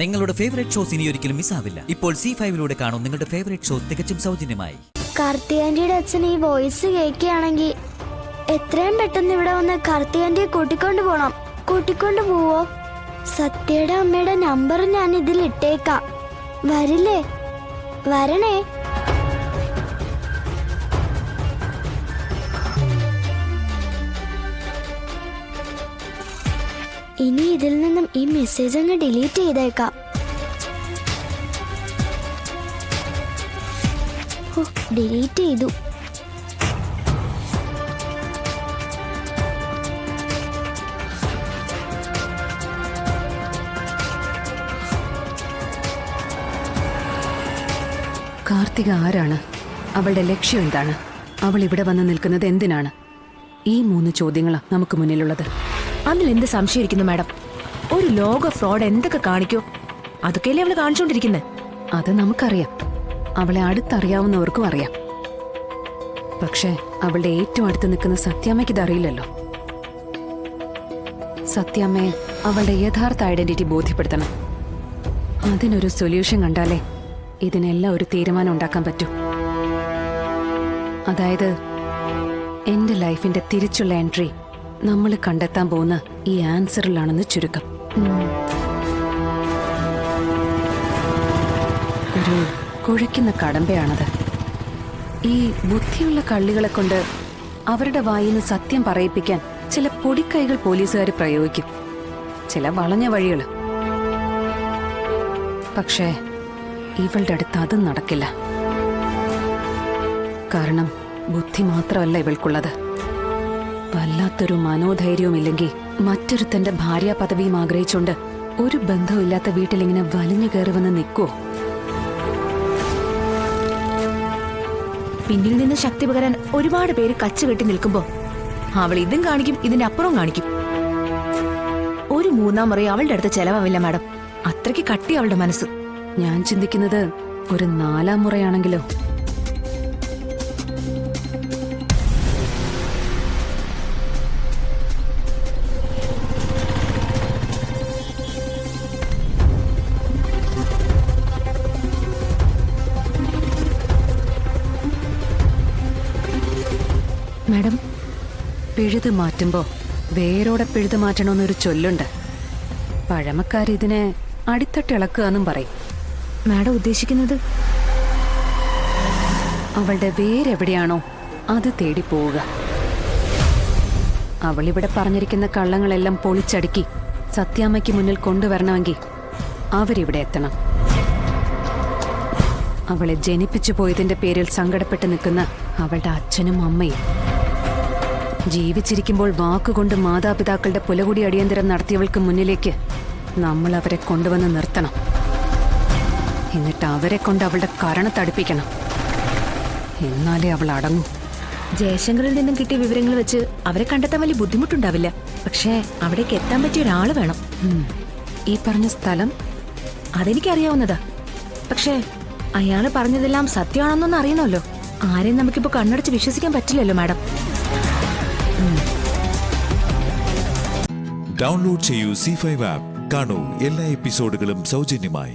നിങ്ങളുടെ favourite shows ഇനി ഒരിക്കലും മിസ്സാവില്ല. ഇപ്പോൾ C5 കാണും നിങ്ങളുടെ ഫേവറേറ്റ് ഷോസ് തികച്ചും സൗജന്യമായി. കാർത്തിയാന്റിയുടെ അച്ഛൻ ഈ വോയിസ് കേൾക്കുകയാണെങ്കിൽ എത്രയും പെട്ടെന്ന് ഇവിടെ വന്ന് കാർത്തിയാന്റിയെ കൂട്ടിക്കൊണ്ടു പോണം. കൂട്ടിക്കൊണ്ടു പോവോ? സത്യയുടെ അമ്മയുടെ നമ്പർ ഞാൻ ഇതിൽ ഇട്ടേക്കാം. വരില്ലേ? വരണേ. ഇനി ഇതിൽ നിന്നും ഈ മെസ്സേജ് അങ്ങ് ഡിലീറ്റ് ചെയ്തേക്കാം. ഡിലീറ്റ് ചെയ്തു. കാർത്തിക ആരാണ്? അവളുടെ ലക്ഷ്യം എന്താണ്? അവൾ ഇവിടെ വന്ന് നിൽക്കുന്നത് എന്തിനാണ്? ഈ 3 ചോദ്യങ്ങളാണ് നമുക്ക് മുന്നിലുള്ളത്. അതിൽ എന്ത് സംശയിക്കുന്നു മാഡം? ഒരു ലോക ഫ്രോഡ് എന്തൊക്കെ കാണിക്കോ അതൊക്കെയല്ലേ അവള് കാണിച്ചോണ്ടിരിക്കുന്നത്. അത് നമുക്കറിയാം, അവളെ അടുത്തറിയാവുന്നവർക്കും അറിയാം. പക്ഷേ അവളുടെ ഏറ്റവും അടുത്ത് നിൽക്കുന്ന സത്യാമ്മയ്ക്ക് ഇതറിയില്ലല്ലോ. സത്യാമ്മയെ അവളുടെ യഥാർത്ഥ ഐഡന്റിറ്റി ബോധ്യപ്പെടുത്തണം. അതിനൊരു സൊല്യൂഷൻ കണ്ടാലേ ഇതിനെല്ലാം ഒരു തീരുമാനം ഉണ്ടാക്കാൻ പറ്റൂ. അതായത് എന്റെ ലൈഫിന്റെ തിരിച്ചുള്ള എൻട്രി നമ്മൾ കണ്ടെത്താൻ പോകുന്ന ഈ ആൻസറിലാണെന്ന് ചുരുക്കം. ഒരു കുഴയ്ക്കുന്ന കടമ്പയാണത്. ഈ ബുദ്ധിയുള്ള കള്ളികളെ കൊണ്ട് അവരുടെ വായിന്ന് സത്യം പറയിപ്പിക്കാൻ ചില പൊടിക്കൈകൾ പോലീസുകാർ പ്രയോഗിക്കും, ചില വളഞ്ഞ വഴികൾ. പക്ഷേ ഇവളുടെ അടുത്ത് അതും നടക്കില്ല. കാരണം ബുദ്ധി മാത്രമല്ല ഇവൾക്കുള്ളത്, വല്ലാത്തൊരു മനോധൈര്യവുമില്ലെങ്കിൽ മറ്റൊരുത്തന്റെ ഭാര്യ പദവിയും ആഗ്രഹിച്ചുകൊണ്ട് ഒരു ബന്ധവുമില്ലാത്ത വീട്ടിലിങ്ങനെ വലിഞ്ഞു കയറി വന്ന് നിൽക്കുവോ? പിന്നിൽ നിന്ന് ശക്തി പകരാൻ ഒരുപാട് പേര് കച്ചുകെട്ടി നിൽക്കുമ്പോ അവൾ ഇതും കാണിക്കും, ഇതിന്റെ അപ്പുറവും കാണിക്കും. ഒരു 3-ാം മുറി അവളുടെ അടുത്ത് ചെലവാവില്ല മാഡം. അത്രയ്ക്ക് കട്ടി അവളുടെ മനസ്സ്. ഞാൻ ചിന്തിക്കുന്നത് ഒരു 4-ാം മുറയാണെങ്കിലോ? മാഡം, പിഴുതു മാറ്റുമ്പോ വേരോടെ പിഴുതു മാറ്റണമെന്നൊരു ചൊല്ലുണ്ട്. പഴമക്കാരിതിനെ അടിത്തട്ടിളക്കുക എന്നും പറയും. മാഡം ഉദ്ദേശിക്കുന്നത് അവളുടെ വേരെവിടെയാണോ അത് തേടി പോവുക. അവളിവിടെ പറഞ്ഞിരിക്കുന്ന കള്ളങ്ങളെല്ലാം പൊളിച്ചടുക്കി സത്യാമ്മയ്ക്ക് മുന്നിൽ കൊണ്ടുവരണമെങ്കിൽ അവരിവിടെ എത്തണം. അവളെ ജനിപ്പിച്ചു പോയതിന്റെ പേരിൽ സങ്കടപ്പെട്ട് നിൽക്കുന്ന അവളുടെ അച്ഛനും അമ്മയും, ജീവിച്ചിരിക്കുമ്പോൾ വാക്കുകൊണ്ട് മാതാപിതാക്കളുടെ പുലകുടി അടിയന്തരം നടത്തിയവൾക്ക് മുന്നിലേക്ക് നമ്മൾ അവരെ കൊണ്ടുവന്ന് നിർത്തണം. എന്നിട്ട് അവരെ കൊണ്ട് അവളുടെ കരണത്തടുപ്പിക്കണം. എന്നാലേ അവൾ അടങ്ങൂ. ജയശങ്കറിൽ നിന്നും കിട്ടിയ വിവരങ്ങൾ വെച്ച് അവരെ കണ്ടെത്താൻ വലിയ ബുദ്ധിമുട്ടുണ്ടാവില്ല. പക്ഷേ അവിടേക്ക് എത്താൻ പറ്റിയ ഒരാള് വേണം. ഈ പറഞ്ഞ സ്ഥലം അതെനിക്കറിയാവുന്നതാ. പക്ഷേ അയാള് പറഞ്ഞതെല്ലാം സത്യമാണെന്നൊന്നും അറിയണമല്ലോ. ആരെയും നമുക്കിപ്പോ കണ്ണടച്ച് വിശ്വസിക്കാൻ പറ്റില്ലല്ലോ മാഡം. ഡൗൺലോഡ് ചെയ്യൂ C5 ആപ്പ്. കാണൂ എല്ലാ എപ്പിസോഡുകളും സൗജന്യമായി.